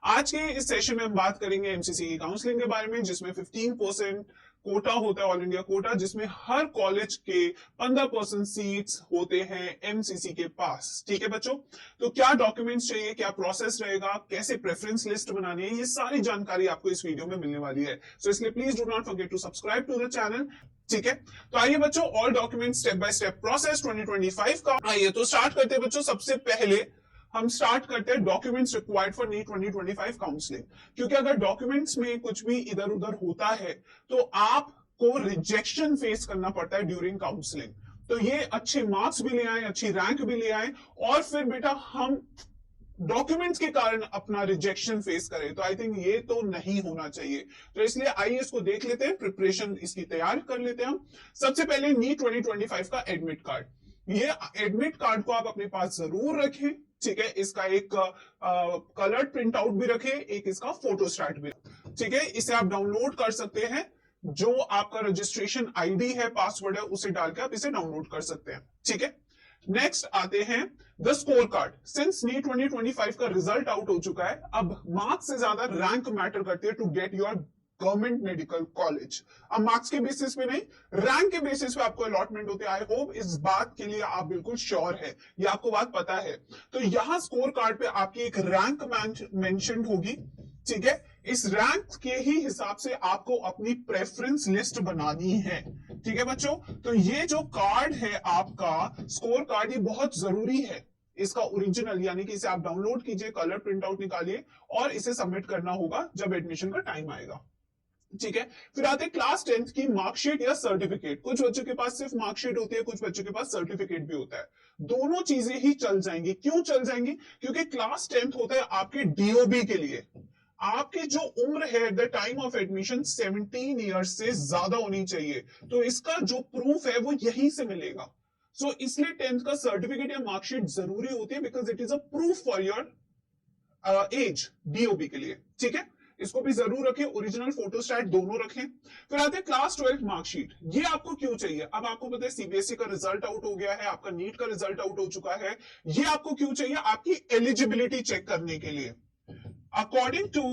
आज के इस सेशन में हम बात करेंगे एमसीसी की काउंसलिंग के बारे में, जिसमें 15% कोटा होता है, ऑल इंडिया कोटा, जिसमें हर कॉलेज के 15% सीट्स होते हैं एमसीसी के पास। ठीक है बच्चों, तो क्या डॉक्यूमेंट्स चाहिए, क्या प्रोसेस रहेगा, कैसे प्रेफरेंस लिस्ट बनानी है, ये सारी जानकारी आपको इस वीडियो में मिलने वाली है। सो इसलिए please do not forget to subscribe to the channel. ठीक है, तो आइए बच्चों, all document step by step process 2025 का आइए तो स्टार्ट करते हैं बच्चों। सबसे पहले हम स्टार्ट करते हैं documents required for NEET 2025 counselling, क्योंकि अगर डॉक्यूमेंट्स में कुछ भी इधर उधर होता है तो आपको रिजेक्शन फेस करना पड़ता है ड्यूरिंग काउंसलिंग। तो ये अच्छे मार्क्स भी ले आए, अच्छी रैंक भी ले आए, और फिर बेटा हम डॉक्यूमेंट्स के कारण अपना रिजेक्शन फेस करें, तो आई थिंक ये तो नहीं होना चाहिए। तो इसलिए आइए इसको देख लेते हैं, प्रिपरेशन इसकी तैयार कर लेते हैं हम। सबसे पहले नीट 2025 का एडमिट कार्ड, ये एडमिट कार्ड को आप अपने पास जरूर रखें। ठीक है, इसका एक कलर्ड प्रिंट आउट भी रखें, एक इसका फोटोस्टैट भी। ठीक है, इसे आप डाउनलोड कर सकते हैं, जो आपका रजिस्ट्रेशन आईडी है, पासवर्ड है, उसे डाल के आप इसे डाउनलोड कर सकते हैं। ठीक है, नेक्स्ट आते हैं the score card. Since NEET 2025 का रिजल्ट आउट हो चुका है, अब मार्क्स से ज्यादा रैंक मैटर करती है to get your government medical college. अब मार्क्स के बेसिस पे नहीं, रैंक के बेसिस पे आपको अलॉटमेंट होती है। आई होप इस बात के लिए आप बिल्कुल श्योर है, ये आपको बात पता है। तो यहां स्कोर कार्ड पे आपकी एक रैंक मेंशन होगी। ठीक है, इस रैंक के ही हिसाब से आपको अपनी प्रेफरेंस लिस्ट बनानी है। ठीक है बच्चों, तो ये जो कार्ड है आपका स्कोर कार्ड, ये बहुत जरूरी है। इसका ओरिजिनल यानी कि इसे आप डाउनलोड कीजिए, कलर प्रिंट आउट निकालिए और इसे सबमिट करना होगा जब एडमिशन का टाइम आएगा। ठीक है, फिर आते हैं क्लास 10th की मार्कशीट या सर्टिफिकेट। कुछ बच्चों के पास सिर्फ मार्कशीट होती है, कुछ बच्चों के पास सर्टिफिकेट भी होता है। दोनों चीजें ही चल जाएंगी। क्यों चल जाएंगी? क्योंकि क्लास 10th होता है आपके डीओबी के लिए। आपकी जो उम्र है at the time of admission 17 years से ज्यादा होनी चाहिए, तो इसका जो प्रूफ है वो यहीं से मिलेगा। सो इसलिए 10th का सर्टिफिकेट या मार्कशीट जरूरी होती है, because it is a proof for your age DOB के लिए। ठीक है, इसको भी जरूर रखें, ओरिजिनल फोटोस्टैट दोनों रखें। फिर आते हैं क्लास 12 मार्कशीट। ये आपको क्यों चाहिए? अब आपको पता है सीबीएसई का रिजल्ट आउट हो गया है, आपका नीट का रिजल्ट आउट हो चुका है। ये आपको क्यों चाहिए? आपकी एलिजिबिलिटी चेक करने के लिए। अकॉर्डिंग टू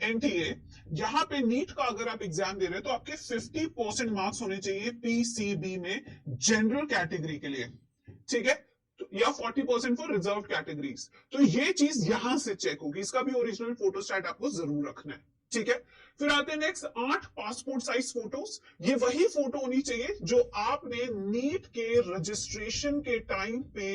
एनटीए, यहां पे नीट का अगर आप एग्जाम दे रहे हैं तो आपके 50% मार्क्स होने चाहिए पीसीबी में जनरल कैटेगरी के लिए। ठीक है, या 40% फॉर रिजर्व कैटेगरीज। तो ये चीज यहां से चेक होगी, इसका भी ओरिजिनल फोटोस्टैट आपको जरूर रखना है। ठीक है, फिर आते हैं नेक्स्ट 8 पासपोर्ट साइज फोटोज। ये वही फोटो होनी चाहिए जो आपने नीट के रजिस्ट्रेशन के टाइम पे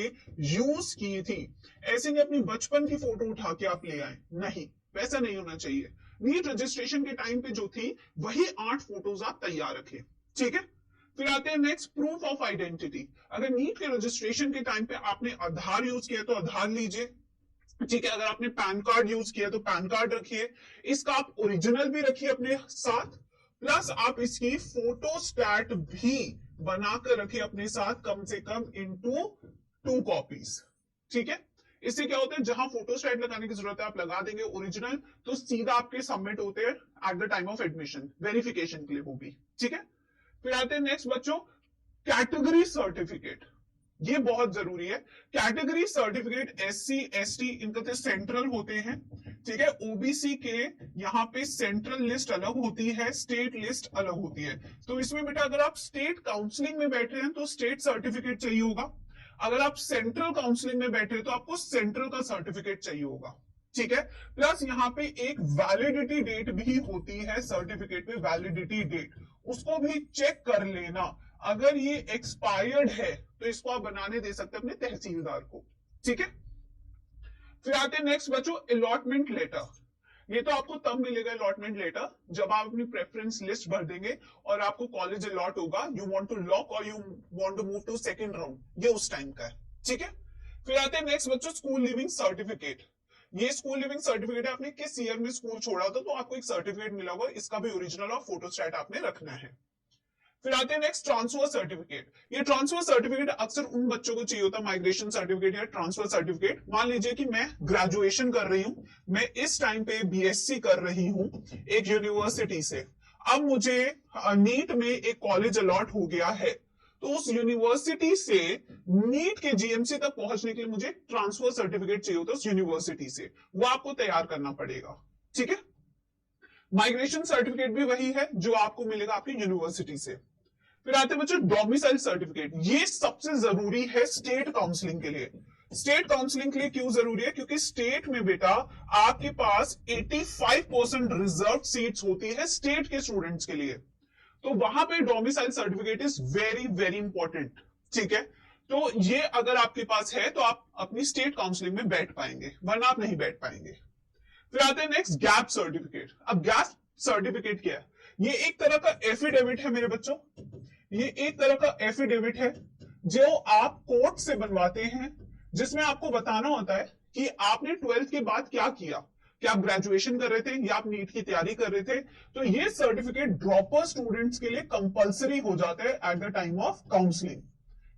यूज की थी। ऐसे नहीं अपनी बचपन की फोटो उठा के आप ले आए, नहीं, वैसा नहीं होना चाहिए। नीट रजिस्ट्रेशन के टाइम पे जो थी वही 8 फोटोज आप तैयार रखें। ठीक है, फिर आते हैं नेक्स्ट प्रूफ ऑफ आइडेंटिटी। अगर नीट के रजिस्ट्रेशन के टाइम पे आपने आधार यूज किया तो आधार लीजिए। ठीक है, अगर आपने पैन कार्ड यूज किया तो पैन कार्ड रखिए, इसका आप ओरिजिनल भी रखिए अपने साथ, प्लस आप इसकी फोटोस्टैट भी बनाकर रखिए अपने साथ, कम से कम इनटू 2 कॉपीज। ठीक है, इससे क्या होता है, जहां फोटोस्टैट लगाने की जरूरत है आप लगा देंगे ओरिजिनल, तो सीधा आपके सबमिट होते हैं at the time of admission, verification के लिए वो भी। ठीक है, फिर आते हैं नेक्स्ट बच्चों, कैटेगरी सर्टिफिकेट। ये बहुत जरूरी है। कैटेगरी सर्टिफिकेट एससी एसटी इनका तो सेंट्रल होते हैं। ठीक है, ओबीसी के यहाँ पे सेंट्रल लिस्ट अलग होती है, स्टेट लिस्ट अलग होती है। तो इसमें बेटा अगर आप स्टेट काउंसलिंग में बैठ रहे हैं तो स्टेट सर्टिफिकेट चाहिए होगा, अगर आप सेंट्रल काउंसलिंग में बैठ रहे हैं तो आपको सेंट्रल का सर्टिफिकेट चाहिए होगा। ठीक है, प्लस यहाँ पे एक वैलिडिटी डेट भी होती है सर्टिफिकेट में, वैलिडिटी डेट, उसको भी चेक कर लेना। अगर ये एक्सपायर्ड है तो इसको आप बनाने दे सकते हैं अपने तहसीलदार को। ठीक है, फिर आते हैं नेक्स्ट बच्चों, अलॉटमेंट लेटर। ये तो आपको तब मिलेगा अलॉटमेंट लेटर जब आप अपनी प्रेफरेंस लिस्ट भर देंगे और आपको कॉलेज अलॉट होगा, यू वांट टू लॉक और you want to move to second round, ये उस टाइम का है। ठीक है, फिर आते हैं नेक्स्ट बच्चों, स्कूल लिविंग सर्टिफिकेट। ये स्कूल लिविंग सर्टिफिकेट है, आपने किस ईयर में स्कूल छोड़ा था तो आपको एक सर्टिफिकेट मिला होगा, इसका भी ओरिजिनल और फोटोस्टैट आपने रखना है। फिर आते हैं नेक्स्ट ट्रांसफर सर्टिफिकेट। ये ट्रांसफर सर्टिफिकेट अक्सर उन बच्चों को चाहिए होता है, माइग्रेशन सर्टिफिकेट या ट्रांसफर सर्टिफिकेट। मान लीजिए कि मैं ग्रेजुएशन कर रही हूं, मैं इस टाइम पे बीएससी कर रही हूं एक यूनिवर्सिटी से, अब मुझे नीट में एक कॉलेज अलॉट हो गया है, तो उस यूनिवर्सिटी से नीट के जीएमसी तक पहुंचने के लिए मुझे ट्रांसफर सर्टिफिकेट चाहिए होता है उस यूनिवर्सिटी से, वो आपको तैयार करना पड़ेगा। ठीक है, माइग्रेशन सर्टिफिकेट भी वही है जो आपको मिलेगा आपकी यूनिवर्सिटी से। फिर आते हैं बच्चों डोमिसाइल सर्टिफिकेट, ये सबसे जरूरी है स्टेट काउंसलिंग के लिए। स्टेट काउंसलिंग के लिए क्यों जरूरी है? क्योंकि स्टेट में बेटा आपके पास 85% रिजर्व सीट्स होती है स्टेट के स्टूडेंट्स के लिए, तो वहां पे domicile certificate is very very important. ठीक है, तो ये अगर आपके पास है तो आप अपनी स्टेट काउंसलिंग में बैठ पाएंगे, वरना आप नहीं बैठ पाएंगे। फिर आते हैं नेक्स्ट गैप सर्टिफिकेट। अब गैप सर्टिफिकेट क्या है? ये एक तरह का एफिडेविट है मेरे बच्चों, ये एक तरह का एफिडेविट है जो आप कोर्ट से बनवाते हैं, जिसमें आपको बताना होता है कि आपने 12th के बाद क्या किया, क्या आप ग्रेजुएशन कर रहे थे या आप नीट की तैयारी कर रहे थे। तो ये सर्टिफिकेट ड्रॉपर स्टूडेंट्स के लिए कंपलसरी हो जाता है at the time of counselling,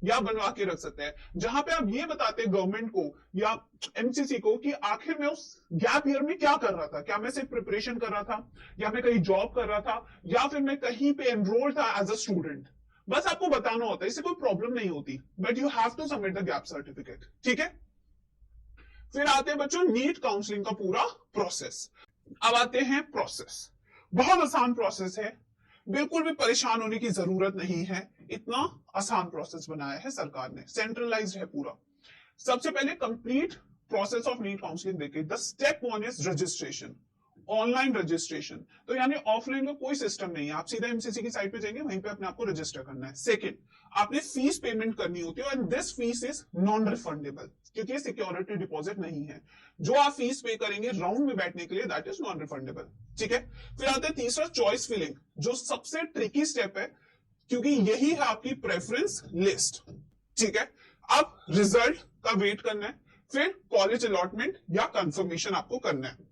या बनवा के रख सकते हैं, जहां पे आप ये बताते हैं गवर्नमेंट को या एमसीसी को कि आखिर मैं उस गैप ईयर में क्या कर रहा था, क्या मैं सिर्फ प्रिपरेशन कर रहा था, या मैं कहीं जॉब कर रहा था, या फिर मैं कहीं पे एनरोल था एज अ स्टूडेंट। बस आपको बताना होता है, इससे कोई प्रॉब्लम नहीं होती, but you have to submit the gap certificate. ठीक है, फिर आते हैं बच्चों नीट काउंसलिंग का पूरा प्रोसेस। अब आते हैं प्रोसेस, बहुत आसान प्रोसेस है, बिल्कुल भी परेशान होने की जरूरत नहीं है, इतना आसान प्रोसेस बनाया है सरकार ने, सेंट्रलाइज्ड है पूरा। सबसे पहले complete process of NEET counselling देखिए। The step 1 is registration, online registration, तो यानी ऑफलाइन का कोई सिस्टम नहीं है, आप सीधा एमसीसी की साइट पे जाएंगे, वहीं पे अपने आपको रजिस्टर करना है। सेकंड, आपने फीस पेमेंट करनी होती है, and this fees is non refundable, क्योंकि ये सिक्योरिटी डिपॉजिट नहीं है। जो आप फीस पे करेंगे राउंड में बैठने के लिए, दैट इज नॉन रिफंडेबल। ठीक है, फिर आता है तीसरा चॉइस फिलिंग, जो सबसे ट्रिकी स्टेप है, क्योंकि यही है आपकी प्रेफरेंस लिस्ट। ठीक है, अब रिजल्ट का वेट करना है, फिर कॉलेज अलॉटमेंट या कंफर्मेशन आपको करना है,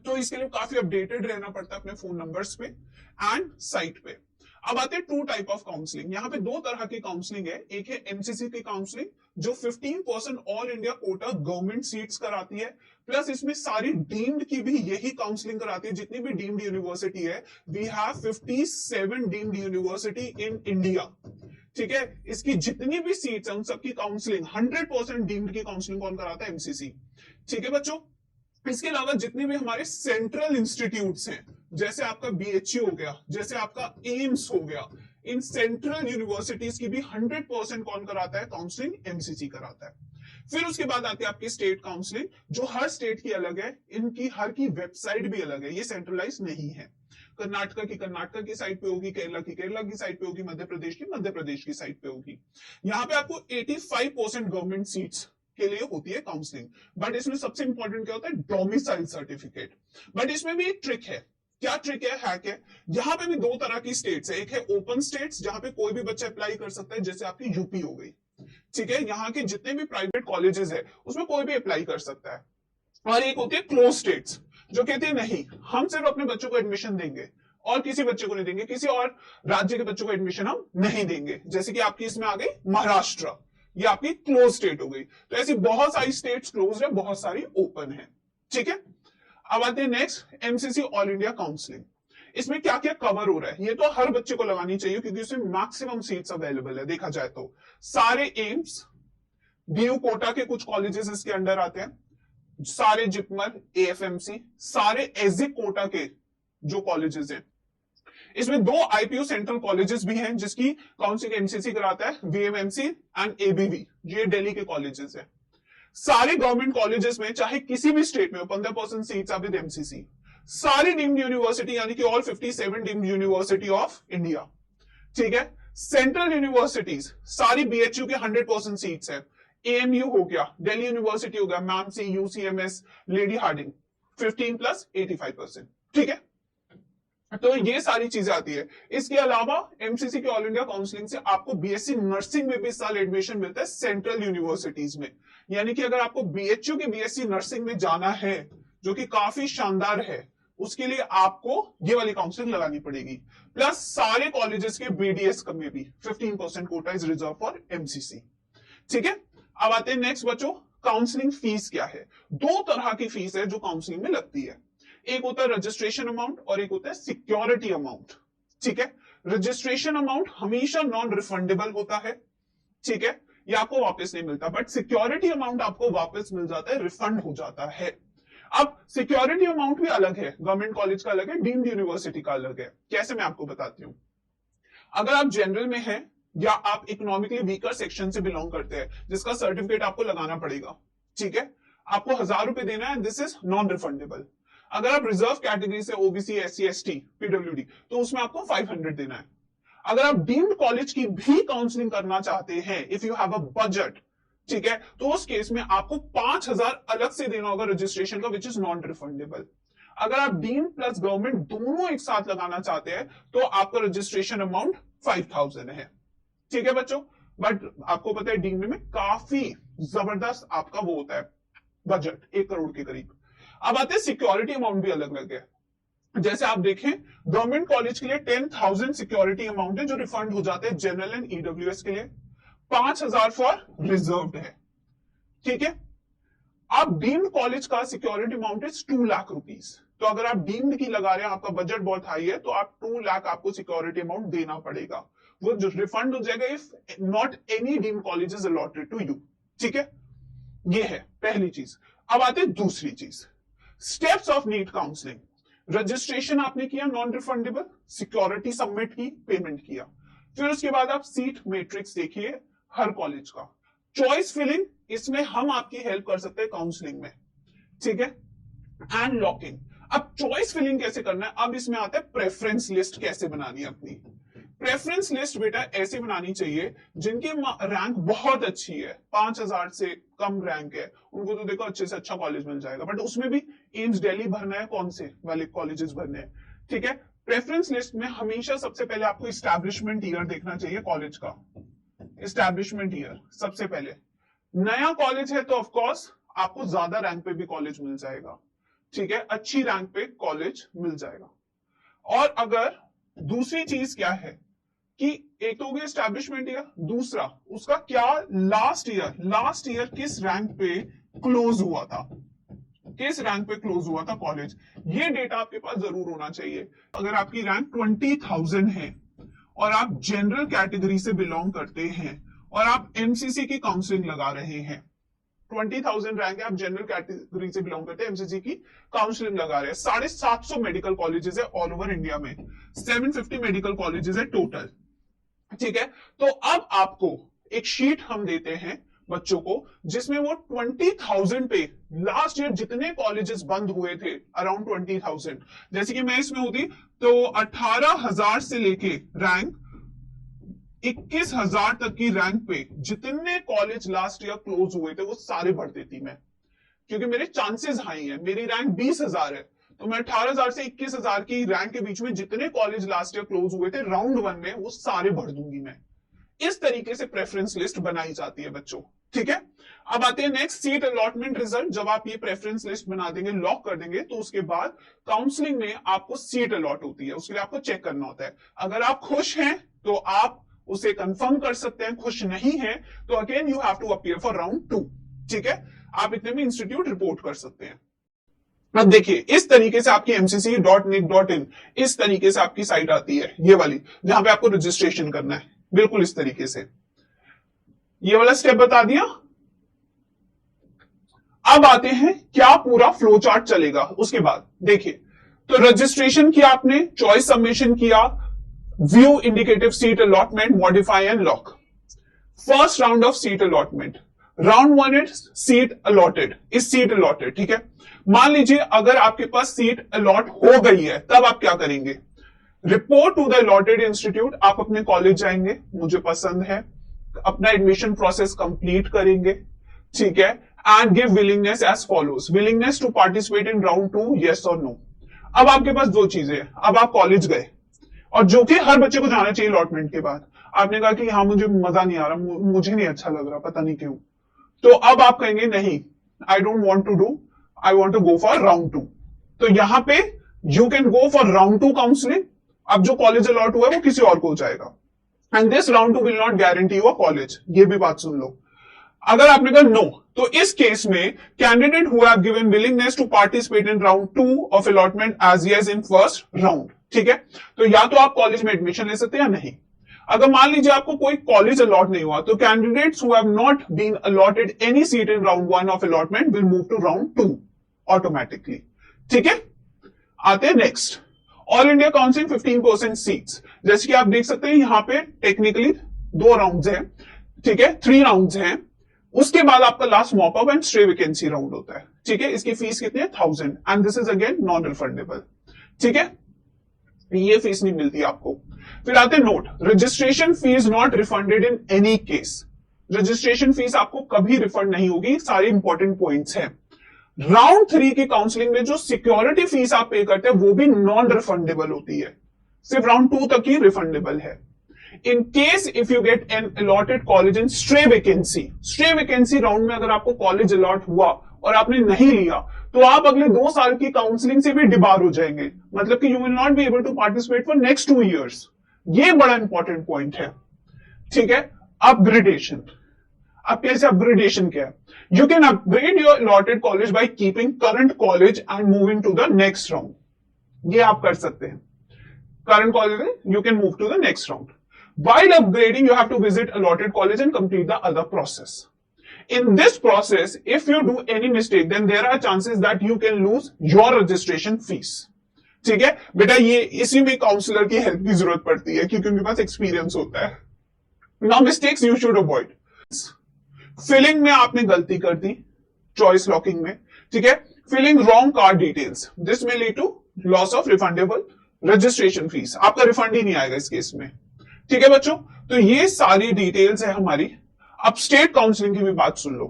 तो इसके लिए काफी अपडेटेड रहना पड़ता है अपने फोन नंबर्स पे एंड साइट पे। अब आते हैं 2 टाइप ऑफ काउंसलिंग। यहाँ पे 2 तरह की काउंसलिंग है, एक है एमसीसी की काउंसलिंग जो 15% all India quota government seats कराती है, प्लस इसमें सारी डीम्ड की भी यही काउंसलिंग कराती है, जितनी भी डीम्ड यूनिवर्सिटी है। We have 57 deemed university in India. ठीक है, इसकी जितनी भी सीट्स है उन सबकी काउंसलिंग 100% डीम्ड की काउंसलिंग कौन कराता है? एमसीसी। ठीक है बच्चों, इसके अलावा जितने भी हमारे सेंट्रल इंस्टीट्यूट्स हैं, जैसे आपका बीएचयू हो गया, जैसे आपका एम्स हो गया, इन सेंट्रल यूनिवर्सिटीज की भी 100% कौन कराता है? काउंसलिंग एमसीसी कराता है। फिर उसके बाद आती है आपकी स्टेट काउंसलिंग, जो हर स्टेट की अलग है, इनकी हर की वेबसाइट भी अलग है, ये सेंट्रलाइज नहीं है। कर्नाटका की साइट पे होगी, केरला की साइट पे होगी, मध्य प्रदेश की साइट पे होगी। यहाँ पे आपको 85% गवर्नमेंट सीट्स के लिए होती है काउंसलिंग, बट इसमें सबसे इंपॉर्टेंट क्या होता है? Domicile certificate. बट इसमें भी एक ट्रिक है, क्या ट्रिक है, हैक है। यहाँ पे भी 2 तरह की स्टेट्स है, एक है ओपन स्टेट्स जहां पे कोई भी बच्चा अप्लाई कर सकता है, जैसे आपकी यूपी हो गई। ठीक है, यहाँ के जितने भी प्राइवेट कॉलेजेस है उसमें कोई भी अप्लाई कर सकता है। और एक होती है क्लोज स्टेट्स, जो कहते हैं नहीं, हम सिर्फ अपने बच्चों को एडमिशन देंगे और किसी बच्चे को नहीं देंगे, किसी और राज्य के बच्चों को एडमिशन हम नहीं देंगे, जैसे कि आपकी इसमें आ गई महाराष्ट्र, ये आपकी क्लोज स्टेट हो गई। तो ऐसी बहुत सारी स्टेट्स क्लोज है, बहुत सारी ओपन है। ठीक है, अब आते हैं next MCC all India counselling. इसमें क्या क्या कवर हो रहा है? ये तो हर बच्चे को लगानी चाहिए, क्योंकि उसमें मैक्सिमम सीट्स अवेलेबल है। देखा जाए तो सारे एम्स, बीयू कोटा के कुछ कॉलेजेस इसके अंडर आते हैं, सारे जिपमर, एएफएमसी, सारे एजिक कोटा के जो कॉलेजेस हैं। इसमें 2 आईपीयू सेंट्रल कॉलेजेस भी हैं जिसकी काउंसलिंग एमसीसी कराता है, वीएमएमसी एंड एबीवी, ये दिल्ली के कॉलेजेस हैं। सारे गवर्नमेंट कॉलेजेस में चाहे किसी भी स्टेट में हो, 15% सीट्स आर विद एमसीसी। सारी डीम्ड यूनिवर्सिटी यानी कि all 57 deemed university of India. ठीक है, सेंट्रल यूनिवर्सिटीज सारी बीएचयू के 100% सीट्स है। एएमयू हो गया, दिल्ली यूनिवर्सिटी हो गया, मैमसी, यूसीएमएस, लेडी हार्डिंग 15 प्लस 85%। ठीक है, तो ये सारी चीजें आती है। इसके अलावा एमसीसी के ऑल इंडिया काउंसलिंग से आपको बीएससी नर्सिंग में भी इस साल एडमिशन मिलता है सेंट्रल यूनिवर्सिटीज में, यानी कि अगर आपको बीएचयू की बीएससी नर्सिंग में जाना है, जो कि काफी शानदार है, उसके लिए आपको ये वाली काउंसलिंग लगानी पड़ेगी। प्लस सारे कॉलेजेस के बीडीएस में भी 15% quota is reserve for MCC. ठीक है, अब आते हैं नेक्स्ट बच्चों, काउंसलिंग फीस क्या है? 2 तरह की फीस है जो काउंसलिंग में लगती है, एक होता है रजिस्ट्रेशन अमाउंट और एक होता है सिक्योरिटी अमाउंट। ठीक है। रजिस्ट्रेशन अमाउंट हमेशा नॉन रिफंडेबल होता है, ठीक है, ये आपको वापस नहीं मिलता, बट सिक्योरिटी अमाउंट आपको वापस मिल जाता है, रिफंड हो जाता है। अब सिक्योरिटी अमाउंट भी अलग है, गवर्नमेंट कॉलेज का अलग है, डीम्ड यूनिवर्सिटी का अलग है। कैसे, मैं आपको बताती हूँ। अगर आप जनरल में हैं या आप इकोनॉमिकली वीकर सेक्शन से बिलोंग करते हैं, जिसका सर्टिफिकेट आपको लगाना पड़ेगा, ठीक है, आपको 1,000 रुपए देना है, दिस इज नॉन रिफंडेबल। अगर आप रिजर्व कैटेगरी से, ओबीसी, एससी, एसटी, पीडब्ल्यूडी, तो उसमें आपको 500 देना है। अगर आप डीम्ड कॉलेज की भी काउंसलिंग करना चाहते हैं, if you have a budget, ठीक है, तो उस केस में आपको 5,000 अलग से देना होगा रजिस्ट्रेशन का, विच इज नॉन रिफंडेबल। अगर आप डीम्ड प्लस गवर्नमेंट दोनों एक साथ लगाना चाहते हैं, तो आपका रजिस्ट्रेशन अमाउंट 5,000 है, ठीक है बच्चों। बट आपको पता है डीम्ड में काफी जबरदस्त आपका वो होता है बजट, 1 करोड़ के करीब। अब आते हैं सिक्योरिटी अमाउंट भी अलग अलग है। जैसे आप देखें, गवर्नमेंट कॉलेज के लिए 10,000 सिक्योरिटी अमाउंट है जो रिफंड हो जाते हैं जनरल एंड ईडब्ल्यूएस के लिए, 5,000 फॉर रिजर्व्ड है, ठीक है। अब डीम्ड कॉलेज का security amount is 2 lakh rupees. तो अगर आप डीम्ड की लगा रहे हैं, आपका बजट बहुत हाई है, तो आप 2 लाख आपको सिक्योरिटी अमाउंट देना पड़ेगा, वो जो रिफंड हो जाएगा if not any deemed college is allotted to you, ठीक है। ये है पहली चीज। अब आते हैं दूसरी चीज, steps of NEET counselling. Registration आपने किया नॉन रिफंडेबल, सिक्योरिटी सबमिट की, पेमेंट किया, फिर उसके बाद आप सीट मैट्रिक्स देखिए हर कॉलेज का, चॉइस फिलिंग, इसमें हम आपकी हेल्प कर सकते हैं काउंसलिंग में, ठीक है, एंड लॉकिंग। अब चॉइस फिलिंग कैसे करना है, अब इसमें आता है प्रेफरेंस लिस्ट कैसे बनानी है अपनी। प्रेफरेंस लिस्ट बेटा ऐसे बनानी चाहिए जिनकी रैंक बहुत अच्छी है, 5,000 से कम रैंक है, उनको तो देखो अच्छे से अच्छा कॉलेज मिल जाएगा, बट उसमें भी एम्स दिल्ली भरना है, कौन से वाले कॉलेजेस भरने हैं, ठीक है। प्रेफरेंस लिस्ट में हमेशा सबसे पहले आपको इस्टेब्लिशमेंट ईयर देखना चाहिए कॉलेज का, इस्टेब्लिशमेंट ईयर सबसे पहले। नया कॉलेज है तो ऑफकोर्स आपको ज्यादा रैंक पे भी कॉलेज मिल जाएगा, ठीक है, अच्छी रैंक पे कॉलेज मिल जाएगा। और अगर दूसरी चीज क्या है कि एक तो हो गया एस्टैब्लिशमेंट ईयर, दूसरा उसका क्या लास्ट ईयर किस रैंक पे क्लोज हुआ था, किस रैंक पे क्लोज हुआ था कॉलेज, ये डेटा आपके पास जरूर होना चाहिए। अगर आपकी रैंक 20,000 है और आप जनरल कैटेगरी से बिलोंग करते हैं और आप एमसीसी की काउंसलिंग लगा रहे हैं, 20,000 रैंक है, आप जनरल कैटेगरी से बिलोंग करते हैं, एमसीसी की काउंसलिंग लगा रहे हैं, 750 मेडिकल कॉलेजेस है ऑल ओवर इंडिया में, 750 मेडिकल कॉलेजेस है टोटल, ठीक है। तो अब आपको एक शीट हम देते हैं बच्चों को, जिसमें वो 20,000 पे लास्ट ईयर जितने कॉलेजेस बंद हुए थे, अराउंड 20,000, जैसे कि मैं इसमें होती तो 18,000 से लेके रैंक 21,000 तक की रैंक पे जितने कॉलेज लास्ट ईयर क्लोज हुए थे वो सारे भर देती मैं, क्योंकि मेरे चांसेस हाई है, मेरी रैंक 20,000 है, तो मैं 18,000 से 21,000 की रैंक के बीच में जितने कॉलेज लास्ट ईयर क्लोज हुए थे राउंड 1 में, वो सारे भर दूंगी मैं। इस तरीके से प्रेफरेंस लिस्ट बनाई जाती है बच्चों, ठीक है। अब आते हैं नेक्स्ट, सीट अलॉटमेंट रिजल्ट। जब आप ये प्रेफरेंस लिस्ट बना देंगे, लॉक कर देंगे, तो उसके बाद काउंसलिंग में आपको सीट अलॉट होती है, उसके लिए आपको चेक करना होता है। अगर आप खुश हैं तो आप उसे कंफर्म कर सकते हैं, खुश नहीं है तो again you have to appear for round 2, ठीक है। आप इतने में इंस्टीट्यूट रिपोर्ट कर सकते हैं। अब देखिए, इस तरीके से आपकी mcc.nic.in इस तरीके से आपकी साइट आती है, ये वाली, जहां पे आपको रजिस्ट्रेशन करना है, बिल्कुल इस तरीके से। ये वाला स्टेप बता दिया। अब आते हैं क्या पूरा फ्लो चार्ट चलेगा उसके बाद। देखिए, तो रजिस्ट्रेशन किया आपने, चॉइस सबमिशन किया, view indicative seat allotment, modify and lock. First round of seat allotment, round 1 is seat allotted, इस सीट अलॉटेड, ठीक है। मान लीजिए अगर आपके पास सीट अलॉट हो गई है, तब आप क्या करेंगे, report to the allotted institute, आप अपने कॉलेज जाएंगे, मुझे पसंद है, अपना एडमिशन प्रोसेस कंप्लीट करेंगे, ठीक है, and give willingness as follows, willingness to participate in round 2, yes और नो। अब आपके पास दो चीजें, अब आप कॉलेज गए, और जो कि हर बच्चे को जाना चाहिए अलॉटमेंट के बाद, आपने कहा कि हाँ मुझे मजा नहीं आ रहा, मुझे नहीं अच्छा लग रहा, पता नहीं क्यों, तो अब आप कहेंगे नहीं, I don't want to do, I want to go for round 2। तो यहां पे you can go for round 2 counselling. अब जो कॉलेज अलॉट हुआ है वो किसी और को हो जाएगा, and this round 2 will not guarantee you a college, ये भी बात सुन लो। अगर आपने कहा नो, तो इस केस में candidate who have given willingness to participate in round 2 of allotment as yes in first round, ठीक है, तो या तो आप कॉलेज में एडमिशन ले सकते हैं या नहीं। अगर मान लीजिए आपको कोई कॉलेज अलॉट नहीं हुआ, तो candidates who have not been allotted any seat in round 1 of allotment will move to round 2 automatically. ठीक है, आते हैं next, all India counselling 15% seats. जैसे कि आप देख सकते हैं यहां पे टेक्निकली 2 राउंड्स हैं, ठीक है, 3 राउंड्स हैं, उसके बाद आपका last mock up and stray vacancy round होता है। ठीक है, इसकी फीस कितनी है 1000 and this is again non refundable. ठीक है, ये फीस नहीं मिलती आपको। फिर आते note, registration fees not refunded in any case. Registration fees आपको कभी रिफंड नहीं होगी, सारे इंपॉर्टेंट पॉइंट्स हैं। राउंड 3 की काउंसलिंग में जो सिक्योरिटी फीस आप पे करते हैं वो भी नॉन रिफंडेबल होती है, सिर्फ राउंड 2 तक ही रिफंडेबल है। In case if you get an allotted college in stray vacancy round में अगर आपको कॉलेज अलॉट हुआ और आपने नहीं लिया, तो आप अगले 2 साल की काउंसलिंग से भी डिबार हो जाएंगे, मतलब कि you will not be able to participate for next 2 years. ये बड़ा इंपॉर्टेंट पॉइंट है। ठीक है, अपग्रेडेशन। अब कैसे अपग्रेडेशन क्या है? You can upgrade your allotted college by keeping current college and moving to the next round. ये आप कर सकते हैं, current college you can move to the next round. While upgrading, you have to visit allotted college and complete the other process. In this process, if you do any mistake, then there are chances that you can lose your registration fees. ठीक है बेटा, ये इसी में counsellor की help की जरूरत पड़ती है क्योंकि उनके पास एक्सपीरियंस होता है। Now mistakes you should avoid. Filling में आपने गलती कर दी, चॉइस लॉकिंग में, ठीक है, filling wrong card details, this में lead to loss of refundable registration fees. आपका रिफंड ही नहीं आएगा इस केस में। ठीक है बच्चों, तो ये सारी डिटेल्स है हमारी। अब स्टेट काउंसलिंग की भी बात सुन लो।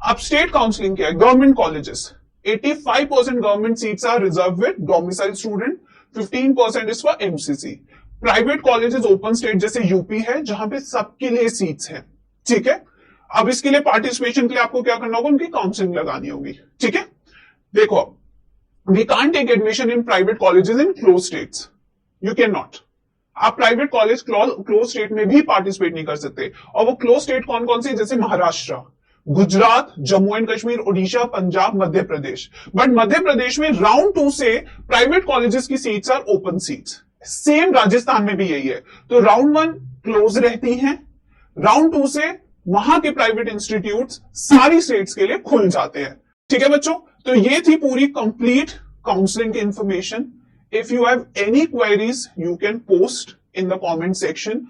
अब स्टेट काउंसलिंग क्या है? Government colleges, 85% government seats are reserve with domicile student, 15% is for MCC. Private colleges open state जैसे यूपी है जहां पे सबके लिए सीट्स है। ठीक है, अब इसके लिए पार्टिसिपेशन के लिए आपको क्या करना होगा? उनकी काउंसलिंग लगानी होगी। ठीक है, देखो, we can't take admission in private colleges in close states, you can not. आप प्राइवेट कॉलेज क्लोज स्टेट में भी पार्टिसिपेट नहीं कर सकते। और वो क्लोज स्टेट कौन कौन से? जैसे महाराष्ट्र, गुजरात, जम्मू एंड कश्मीर, ओडिशा, पंजाब, मध्य प्रदेश। बट मध्य प्रदेश में राउंड 2 से प्राइवेट कॉलेजेस की seats are open seats. Same Rajasthan में भी यही है। तो राउंड 1 क्लोज रहती हैं, राउंड 2 से वहां के प्राइवेट इंस्टीट्यूट्स सारी स्टेट्स के लिए खुल जाते हैं। ठीक है बच्चों, तो ये थी पूरी कंप्लीट काउंसलिंग की information. If you have any queries, you can post in the comment section.